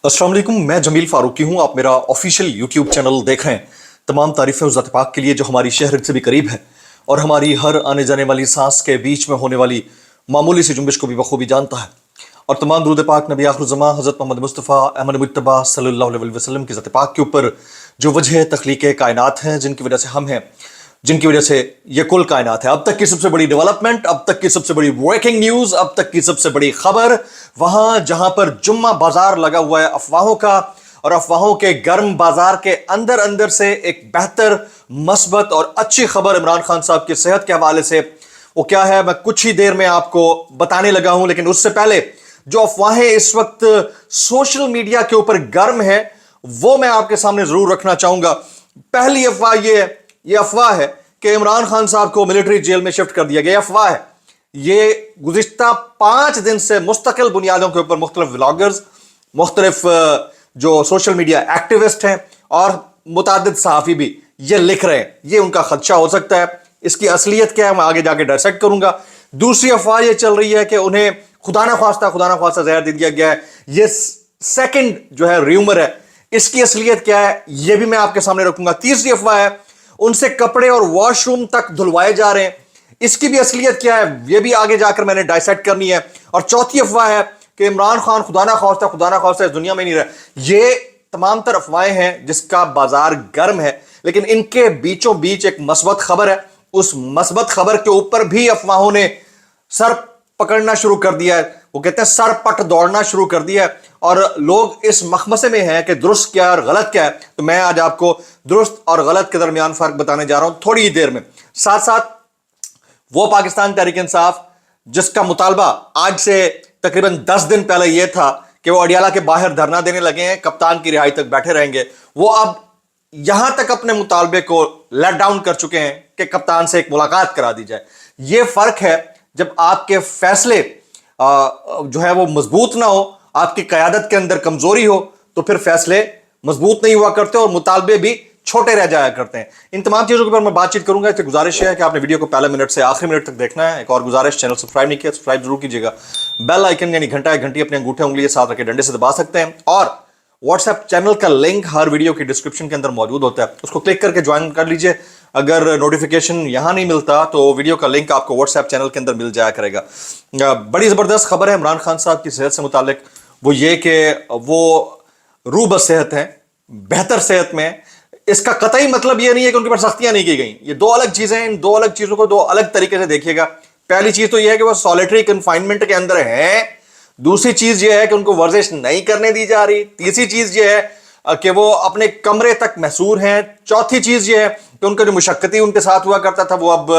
अस्सलाम वालेकुम, मैं जमील फारूकी हूं। आप मेरा ऑफिशियल यूट्यूब चैनल देख रहे हैं। तमाम तारीफें उस ज़ात पाक के लिए जो हमारी शहर से भी करीब है और हमारी हर आने जाने वाली सांस के बीच में होने वाली मामूली सी जुम्बिश को भी बखूबी जानता है। और तमाम दुरूद पाक नबी आखिरुज़्ज़मा हज़रत मोहम्मद मुस्तफ़ा अहमद मुज्तबा सल्लल्लाहु अलैहि वसल्लम की ज़ात पाक के ऊपर जो वजह तख्लीक़ कायनात है, जिनकी वजह से हम हैं, जिनकी वजह से ये कुल कायनात है। अब तक की सबसे बड़ी डेवलपमेंट, अब तक की सबसे बड़ी ब्रेकिंग न्यूज़, अब तक की सबसे बड़ी खबर, वहां जहां पर जुम्मा बाजार लगा हुआ है अफवाहों का, और अफवाहों के गर्म बाजार के अंदर अंदर से एक बेहतर, मस्बत और अच्छी खबर इमरान खान साहब की सेहत के हवाले से, वो क्या है मैं कुछ ही देर में आपको बताने लगा हूं। लेकिन उससे पहले जो अफवाहें इस वक्त सोशल मीडिया के ऊपर गर्म है वो मैं आपके सामने जरूर रखना चाहूंगा। पहली अफवाह ये अफवाह है कि इमरान खान साहब को मिलिट्री जेल में शिफ्ट कर दिया गया। अफवाह है, ये गुज़िश्ता 5 दिन से मुस्तकिल बुनियादों के ऊपर मुख्तलिफ व्लॉगर्स, मुख्तलिफ जो सोशल मीडिया एक्टिविस्ट हैं और मुतादिद सहाफ़ी भी ये लिख रहे हैं। ये उनका खदशा हो सकता है। इसकी असलियत क्या है मैं आगे जाके डायसेक्ट करूंगा। दूसरी अफवाह ये चल रही है कि उन्हें खुदा ना ख्वास्ता जहर दे दिया गया है। ये सेकंड जो है र्यूमर है, इसकी असलियत क्या है ये भी मैं आपके सामने रखूंगा। तीसरी अफवाह है उनसे कपड़े और वॉशरूम तक धुलवाए जा रहे हैं, इसकी भी असलियत क्या है ये भी आगे जाकर मैंने डायसेक्ट करनी है। और चौथी अफवाह है कि इमरान खान खुदा ना खास्ता इस दुनिया में नहीं रहा। ये तमाम तर अफवाहें हैं जिसका बाजार गर्म है, लेकिन इनके बीचों बीच एक मस्बत खबर है। उस मस्बत खबर के ऊपर भी अफवाहों ने सर पकड़ना शुरू कर दिया है। वो कहते हैं सर पट दौड़ना शुरू कर दिया है और लोग इस मखमसे में हैं कि दुरुस्त क्या और गलत क्या है। तो मैं आज आपको दुरुस्त और गलत के दरमियान फर्क बताने जा रहा हूं थोड़ी ही देर में। साथ साथ वो पाकिस्तान तहरीक इंसाफ जिसका मुतालबा आज से तकरीबन 10 दिन पहले यह था कि वो अडियाला के बाहर धरना देने लगे हैं, कप्तान की रिहाई तक बैठे रहेंगे, वो अब यहां तक अपने मुतालबे को लेट डाउन कर चुके हैं कि कप्तान से एक मुलाकात करा दी जाए। यह फर्क है जब आपके फैसले जो है वो मजबूत ना हो, आपकी कयादत के अंदर कमजोरी हो, तो फिर फैसले मजबूत नहीं हुआ करते और मुतालबे भी छोटे रह जाया करते हैं। इन तमाम चीजों के ऊपर मैं बातचीत करूंगा। इससे गुजारिश है कि आपने वीडियो को पहले मिनट से आखिरी मिनट तक देखना है। एक और गुजारिश, चैनल सब्सक्राइब नहीं किया सब्सक्राइब जरूर कीजिएगा। बेल आइकन यानी घंटा घंटी अपने अंगूठे उंगली साथ रखे डंडे से दबा सकते हैं। और व्हाट्सएप चैनल का लिंक हर वीडियो की डिस्क्रिप्शन के अंदर मौजूद होता है, उसको क्लिक करके ज्वाइन कर लीजिए। अगर नोटिफिकेशन यहां नहीं मिलता तो वीडियो का लिंक आपको व्हाट्सएप चैनल के अंदर मिल जाया करेगा। बड़ी जबरदस्त खबर है इमरान खान साहब की सेहत से मुतालिक, वो ये कि वो रूब सेहत है, बेहतर सेहत में। इसका कतई मतलब ये नहीं है कि उनके पर सख्तियां नहीं की गई। ये दो अलग चीजें हैं। इन दो अलग चीजों को दो अलग तरीके से देखिएगा। पहली चीज तो यह है कि वो सॉलिटरी कन्फाइनमेंट के अंदर है। दूसरी चीज यह है कि उनको वर्जिश नहीं करने दी जा रही। तीसरी चीज यह है कि वो अपने कमरे तक महसूर हैं। चौथी चीज यह है कि उनका जो मुशक्कती उनके साथ हुआ करता था वो अब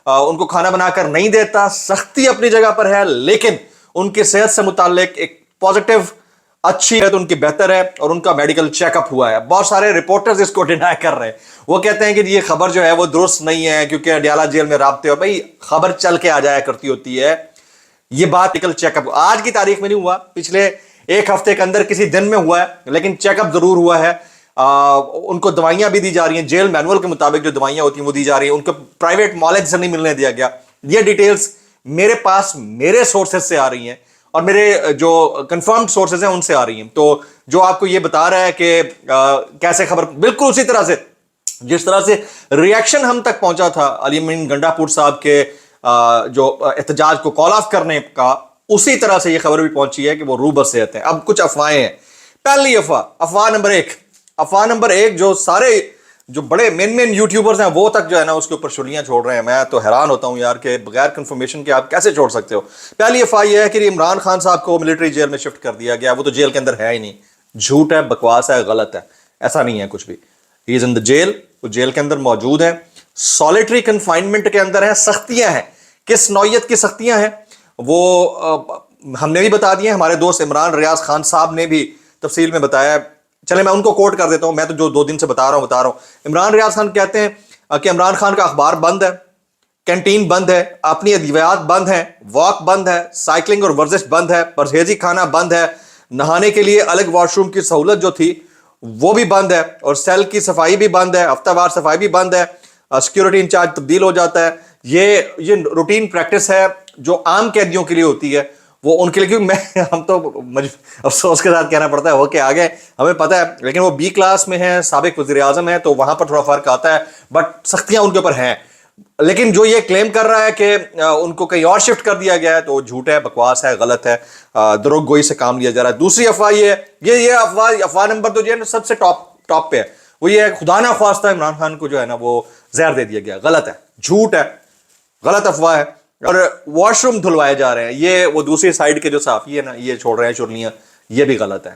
उनको खाना बनाकर नहीं देता। सख्ती अपनी जगह पर है, लेकिन उनकी सेहत से मुतालिक एक पॉजिटिव अच्छी है तो उनकी बेहतर है और उनका मेडिकल चेकअप हुआ है। बहुत सारे रिपोर्टर्स इसको डिनाई कर रहे हैं। वो कहते हैं कि ये खबर जो है वो दुरुस्त नहीं है क्योंकि अडियाला जेल में राब्ते हो। भाई खबर चल के आ जाया करती होती है। ये बात मेडिकल चेकअप आज की तारीख में नहीं हुआ, पिछले एक हफ्ते के अंदर किसी दिन में हुआ है, लेकिन चेकअप जरूर हुआ है। उनको दवाइयां भी दी जा रही हैं, जेल मैनुअल के मुताबिक जो दवाइयां होती हैं वो दी जा रही हैं। उनको प्राइवेट नॉलेज से नहीं मिलने दिया गया। ये डिटेल्स मेरे पास मेरे सोर्सेज से आ रही हैं और मेरे जो कंफर्म्ड सोर्सेज हैं उनसे आ रही हैं। तो जो आपको ये बता रहा है कि कैसे खबर, बिल्कुल उसी तरह से जिस तरह से रिएक्शन हम तक पहुंचा था अली अमीन गंडापुर साहब के जो एहतजाज को कॉल ऑफ करने का, उसी तरह से ये खबर भी पहुंची है कि वो रूब सेहत है। अब कुछ अफवाहें हैं। पहली अफवाह नंबर एक जो सारे जो बड़े मेन यूट्यूबर्स हैं वो तक जो है ना उसके ऊपर शुलियां छोड़ रहे हैं। मैं तो हैरान होता हूं यार कि बगैर कंफर्मेशन के आप कैसे छोड़ सकते हो। पहली अफवाह यह है कि इमरान खान साहब को मिलिट्री जेल में शिफ्ट कर दिया गया। वो तो जेल के अंदर है ही नहीं, झूठ है, बकवास है, गलत है, ऐसा नहीं है कुछ भी। He is in the jail, वो जेल के अंदर मौजूद है, सॉलिटरी कन्फाइनमेंट के अंदर है। सख्तियां हैं, किस नौयत की सख्तियां हैं वो हमने भी बता दिए। हमारे दोस्त इमरान रियाज खान साहब ने भी तफसील में बताया। चले मैं उनको कोट कर देता हूं, मैं तो जो 2 दिन से बता रहा हूं। इमरान रियाज खान कहते हैं कि इमरान खान का अखबार बंद है, कैंटीन बंद है, अपनी अद्वियात बंद है, वॉक बंद है, साइकिलिंग और वर्जिश बंद है, परहेजी खाना बंद है, नहाने के लिए अलग वॉशरूम की सहूलत जो थी वो भी बंद है, और सेल की सफाई भी बंद है, हफ्तावार सफाई भी बंद है, सिक्योरिटी इंचार्ज तब्दील हो जाता है। ये रूटीन प्रैक्टिस है जो आम कैदियों के लिए होती है, وہ ان کے لیے, کیونکہ میں ہم تو افسوس کے ساتھ کہنا پڑتا ہے ہو کے آگے, ہمیں پتہ ہے, لیکن وہ بی کلاس میں ہیں, سابق وزیر اعظم ہیں, تو وہاں پر تھوڑا فرق آتا ہے, بٹ سختیاں ان کے اوپر ہیں. لیکن جو یہ کلیم کر رہا ہے کہ ان کو کہیں اور شفٹ کر دیا گیا ہے, تو جھوٹ ہے, بکواس ہے, غلط ہے, دروغ گوئی سے کام لیا جا رہا ہے. دوسری افواہ یہ ہے, یہ افواہ نمبر تو جو ہے نا سب سے ٹاپ پہ ہے, وہ یہ ہے خدا نہ خواستہ عمران خان کو جو ہے نا وہ زہر دے دیا گیا. غلط ہے, جھوٹ ہے, غلط افواہ ہے. اور واش روم دھلوائے جا رہے ہیں, یہ وہ دوسری سائڈ کے جو صحافی ہے نا یہ چھوڑ رہے ہیں چرنیاں, یہ بھی غلط ہے.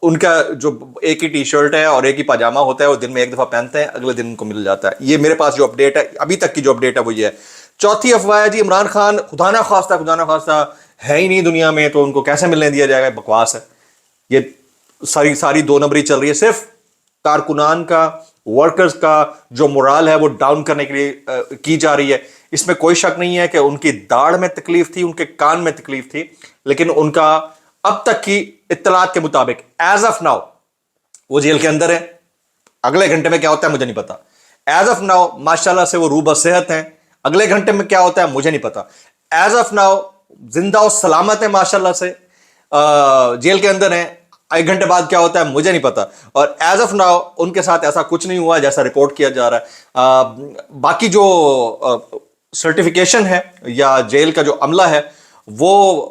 ان کا جو ایک ہی ٹی شرٹ ہے اور ایک ہی پاجامہ ہوتا ہے, وہ دن میں ایک دفعہ پہنتے ہیں, اگلے دن ان کو مل جاتا ہے. یہ میرے پاس جو اپڈیٹ ہے, ابھی تک کی جو اپڈیٹ ہے وہ یہ ہے. چوتھی افواہ ہے جی عمران خان خدا نہ خواستہ ہے ہی نہیں دنیا میں, تو ان کو کیسے ملنے دیا جائے گا. بکواس ہے, یہ ساری دو نمبری چل رہی ہے. صرف کارکنان کا, ورکرز کا جو مورال ہے وہ ڈاؤن کرنے کے لیے کی جا رہی ہے. اس میں کوئی شک نہیں ہے کہ ان کی داڑھ میں تکلیف تھی, ان کے کان میں تکلیف تھی, لیکن ان کا اب تک کی اطلاعات کے مطابق ایز آف ناؤ وہ جیل کے اندر ہے. اگلے گھنٹے میں کیا ہوتا ہے مجھے نہیں پتا. ایز آف ناؤ ماشاءاللہ سے وہ روح بصحت ہیں. اگلے گھنٹے میں کیا ہوتا ہے مجھے نہیں پتا. ایز آف ناؤ زندہ و سلامت ہے ماشاءاللہ سے, جیل کے اندر ہیں. ایک گھنٹے بعد کیا ہوتا ہے مجھے نہیں پتا. اور ایز آف ناؤ ان کے ساتھ ایسا کچھ نہیں ہوا جیسا رپورٹ کیا جا رہا ہے. باقی جو سرٹیفیکیشن ہے یا جیل کا جو عملہ ہے وہ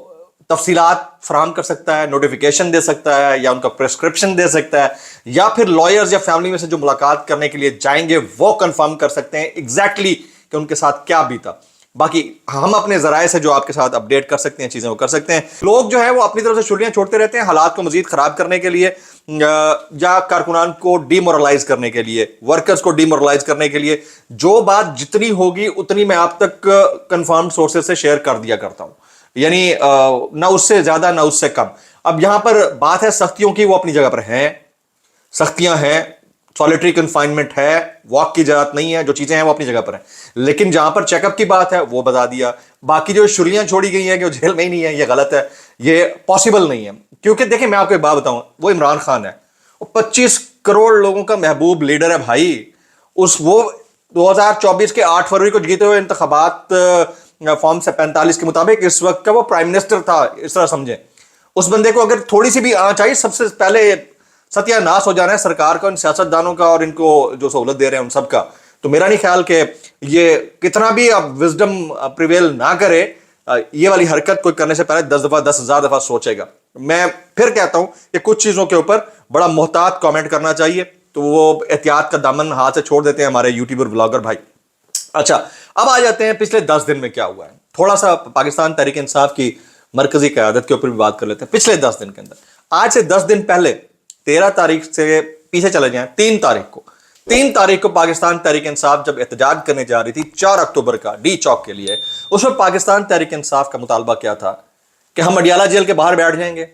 تفصیلات فراہم کر سکتا ہے, نوٹیفیکیشن دے سکتا ہے, یا ان کا پریسکرپشن دے سکتا ہے, یا پھر لائرز یا فیملی میں سے جو ملاقات کرنے کے لیے جائیں گے وہ کنفرم کر سکتے ہیں ایگزیکٹلی کہ ان کے ساتھ کیا بیتا. باقی ہم اپنے ذرائع سے جو آپ کے ساتھ اپڈیٹ کر سکتے ہیں چیزیں وہ کر سکتے ہیں. لوگ جو ہے وہ اپنی طرف سے چھٹیاں چھوڑتے رہتے ہیں حالات کو مزید خراب کرنے کے لیے, یا کارکنان کو ڈی مورلائز کرنے کے لیے, ورکرز کو ڈی مورلائز کرنے کے لیے. جو بات جتنی ہوگی اتنی میں آپ تک کنفرم سورسز سے شیئر کر دیا کرتا ہوں, یعنی نہ اس سے زیادہ نہ اس سے کم. اب یہاں پر بات ہے سختیوں کی, وہ اپنی جگہ پر ہیں, سختیاں ہیں, سولیٹری کنفائنمنٹ ہے, واک کی اجازت نہیں ہے, جو چیزیں ہیں وہ اپنی جگہ پر ہیں. لیکن جہاں پر چیک اپ کی بات ہے وہ بتا دیا. باقی جو شریاں چھوڑی گئی ہیں کہ وہ جیل میں ہی نہیں ہے, یہ غلط ہے, یہ پاسبل نہیں ہے. کیونکہ دیکھیں میں آپ کو ایک بات بتاؤں, وہ عمران خان ہے, وہ 25 کروڑ لوگوں کا محبوب لیڈر ہے بھائی. وہ 2024 کے 8 فروری کو جیتے ہوئے انتخابات فارم سے 45 کے مطابق اس وقت کا وہ پرائم منسٹر تھا, اس طرح سمجھیں. اس بندے کو اگر تھوڑی سی بھی آنچ آئی, سب سے پہلے ستیہ ناش ہو جانا ہے سرکار کا, ان سیاست دانوں کا, اور ان کو جو سہولت دے رہے ہیں ان سب کا. تو میرا نہیں خیال کہ یہ کتنا بھی اب وزڈم پریویل نہ کرے, یہ والی حرکت کوئی کرنے سے پہلے 10,000 دفعہ سوچے گا. میں پھر کہتا ہوں کہ کچھ چیزوں کے اوپر بڑا محتاط کامنٹ کرنا چاہیے, تو وہ احتیاط کا دامن ہاتھ سے چھوڑ دیتے ہیں ہمارے یوٹیوبر بلاگر بھائی. اچھا اب آ جاتے ہیں پچھلے 10 دن میں کیا ہوا ہے. تھوڑا سا پاکستان تحریک انصاف کی مرکزی قیادت کے اوپر بھی بات کر لیتے ہیں. پچھلے 10 دن کے اندر, آج سے 10 دن پہلے 13 تاریخ سے پیچھے چلے جائیں, 3 تاریخ کو پاکستان تحریک انصاف جب احتجاج کرنے جا رہی تھی 4 اکتوبر کا ڈی چوک کے لیے, اس وقت پاکستان تحریک انصاف کا مطالبہ کیا تھا کہ ہم اڈیالہ جیل کے باہر بیٹھ جائیں گے,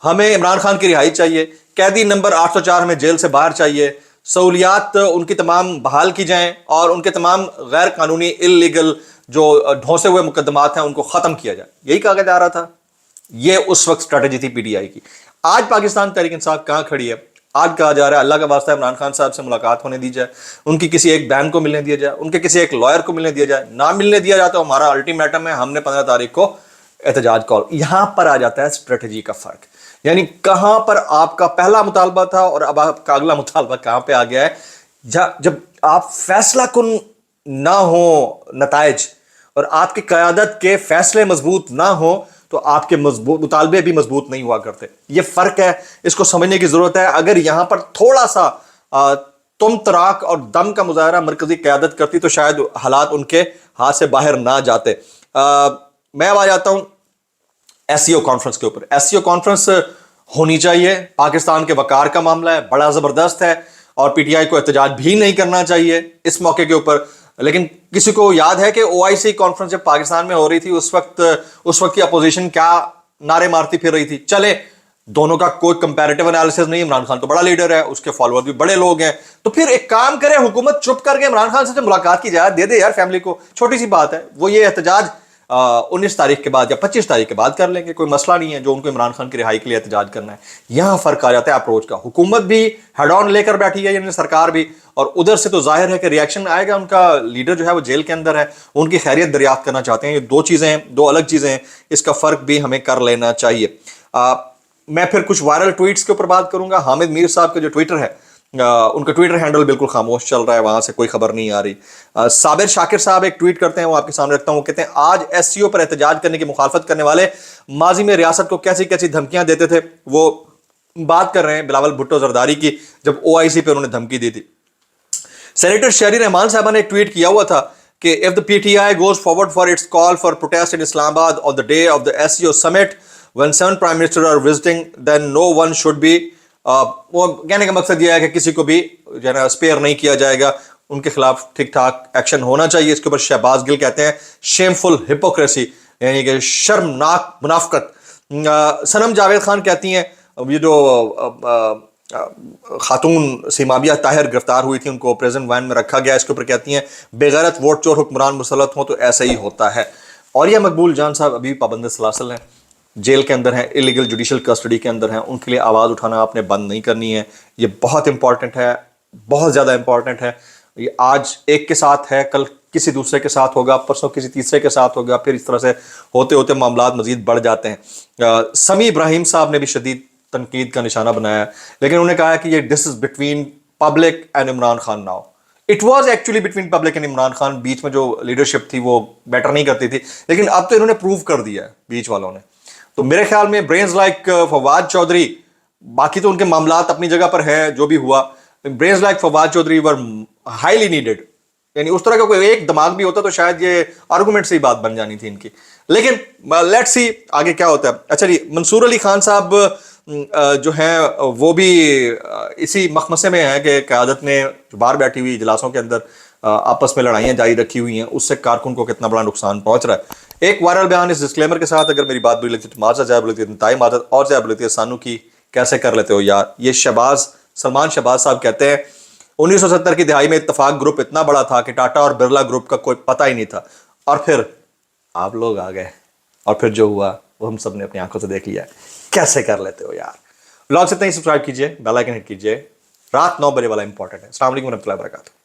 ہمیں عمران خان کی رہائی چاہیے, قیدی نمبر 804 ہمیں جیل سے باہر چاہیے, سہولیات ان کی تمام بحال کی جائیں, اور ان کے تمام غیر قانونی اللیگل جو ڈھونسے ہوئے مقدمات ہیں ان کو ختم کیا جائے. یہی کہا جا رہا تھا. یہ اس وقت اسٹریٹجی تھی پی ٹی آئی کی. آج پاکستان تحریک انصاف کہاں کھڑی ہے؟ آج کہا جا رہا ہے اللہ کا واسطہ عمران خان صاحب سے ملاقات ہونے دی جائے, ان کی کسی ایک بہن کو ملنے دیا جائے, ان کے کسی ایک لائر کو ملنے دیا جائے. نہ ملنے دیا جائے تو ہمارا الٹیمیٹم ہے, ہم نے 15 تاریخ کو احتجاج کال. یہاں پر آ جاتا ہے اسٹریٹجی کا فرق, یعنی کہاں پر آپ کا پہلا مطالبہ تھا اور اب آپ کا اگلا مطالبہ کہاں پہ آ گیا ہے. جب آپ فیصلہ کن نہ ہو نتائج, اور آپ کی قیادت کے فیصلے مضبوط نہ ہو, تو آپ کے مطالبے بھی مضبوط نہیں ہوا کرتے. یہ فرق ہے, اس کو سمجھنے کی ضرورت ہے. اگر یہاں پر تھوڑا سا تم تراک اور دم کا مظاہرہ مرکزی قیادت کرتی تو شاید حالات ان کے ہاتھ سے باہر نہ جاتے. میں اب آ جاتا ہوں ایس سی او کانفرنس کے اوپر. ایس سی او کانفرنس ہونی چاہیے, پاکستان کے وقار کا معاملہ ہے, بڑا زبردست ہے, اور پی ٹی آئی کو احتجاج بھی نہیں کرنا چاہیے اس موقع کے اوپر. لیکن کسی کو یاد ہے کہ او آئی سی کانفرنس جب پاکستان میں ہو رہی تھی اس وقت کی اپوزیشن کیا نعرے مارتی پھر رہی تھی؟ چلے دونوں کا کوئی کمپیریٹیو انالیسس نہیں, عمران خان تو بڑا لیڈر ہے, اس کے فالوور بھی بڑے لوگ ہیں, تو پھر ایک کام کرے حکومت چپ کر کے عمران خان سے جو ملاقات کی جائے, دے دے یار فیملی کو, چھوٹی سی بات ہے. وہ یہ احتجاج 19 तारीख के बाद या 25 तारीख के बाद कर लेंगे, कोई मसला नहीं है, जो उनको इमरान खान की रिहाई के लिए एहतजाज करना है। यहाँ फ़र्क आ जाता है अप्रोच का। हुकूमत भी हेड ऑन लेकर बैठी है, यानी सरकार भी, और उधर से तो जाहिर है कि रिएक्शन आएगा। उनका लीडर जो है वो जेल के अंदर है, उनकी खैरियत दरियाफ्त करना चाहते हैं। ये दो चीज़ें हैं, दो अलग चीज़ें हैं, इसका फ़र्क भी हमें कर लेना चाहिए। मैं फिर कुछ वायरल ट्वीट्स के ऊपर बात करूंगा। हामिद मीर साहब का जो ट्विटर है, उनका ट्विटर हैंडल बिल्कुल खामोश चल रहा है, वहां से कोई खबर नहीं आ रही। साबिर शाकिर साहब एक ट्वीट करते हैं, वो आपके सामने रखता हूं। वो कहते हैं, आज एससीओ पर एहतजाज करने की मुखालफत करने वाले माजी में रियासत को कैसी कैसी धमकियां देते थे। वो बात कर रहे हैं बिलावल भुट्टो जरदारी की, जब ओआईसी पे उन्होंने धमकी दी थी। सेनेटर शहरी रहमान साहब ने एक ट्वीट किया हुआ था कि if the PTI goes forward for its call for protest in Islamabad on the day of the SCO summit when 7 prime minister are visiting, then no one should be, वो कहने का मकसद यह है कि किसी को भी जो है ना स्पेयर नहीं किया जाएगा, उनके खिलाफ ठीक ठाक एक्शन होना चाहिए। इसके ऊपर शहबाज गिल कहते हैं शेमफुल हिपोक्रेसी, यानी कि शर्मनाक मुनाफकत। सनम जावेद खान कहती हैं, ये जो खातून सीमाबिया ताहिर गिरफ्तार हुई थी, उनको प्रेजेंट वैन में रखा गया, इसके ऊपर कहती हैं बेगैरत वोट चोर हुक्मरान मुसल्लत हो तो ऐसा ही होता है। और यह मकबूल जान साहब अभी पाबंद सलासल हैं, जेल के अंदर हैं, इलीगल जुडिशल कस्टडी के अंदर हैं, उनके लिए आवाज़ उठाना आपने बंद नहीं करनी है। ये बहुत इंपॉर्टेंट है, बहुत ज़्यादा इंपॉर्टेंट है। ये आज एक के साथ है, कल किसी दूसरे के साथ होगा, परसों किसी तीसरे के साथ होगा, फिर इस तरह से होते होते मामलात मजीद बढ़ जाते हैं। समी इब्राहिम साहब ने भी शदीद तनकीद का निशाना बनाया, लेकिन उन्होंने कहा है कि ये this is between public and Imran Khan now. It was actually between public and Imran Khan. बीच में जो लीडरशिप थी वो बेटर नहीं करती थी, लेकिन अब तो इन्होंने प्रूव कर दिया है बीच वालों ने। तो मेरे ख्याल में ब्रेन्स लाइक फवाद चौधरी, बाकी तो उनके मामलात अपनी जगह पर है जो भी हुआ, brains like Fawad Chaudhry were highly needed. यानी उस तरह का कोई एक दिमाग भी होता तो शायद ये आर्गूमेंट से ही बात बन जानी थी इनकी। लेकिन लेट्स सी आगे क्या होता है। अच्छा जी, मंसूर अली खान साहब जो हैं वो भी इसी मखमसे में है कि क़यादत ने बाहर बैठी हुई इजलासों के अंदर आपस में लड़ाइयाँ जारी रखी हुई हैं, उससे कारकुन को कितना बड़ा नुकसान पहुंच रहा है। एक वायरल बयान इस डिस्क्लेमर के साथ, अगर मेरी बात बुरी लगती है तो माजरत, ज़्यादा बुरी लगती है ताई माजरत, और ज़्यादा बुरी लगती है सानू की कैसे कर लेते हो यार। ये सलमान शहबाज साहब कहते हैं 1970 की दिहाई में इत्तफाक ग्रुप इतना बड़ा था कि टाटा और बिरला ग्रुप का कोई पता ही नहीं था, और फिर आप लोग आ गए और फिर जो हुआ वो हम सब ने अपनी आंखों से देख लिया। कैसे कर लेते हो यार। व्लॉग से इतना ही, सब्सक्राइब कीजिए, बेल आइकन हिट कीजिए। रात 9 बजे वाला इंपॉर्टेंट है। अस्सलाम वालेकुम व रहमतुल्लाहि व बरकातुहू।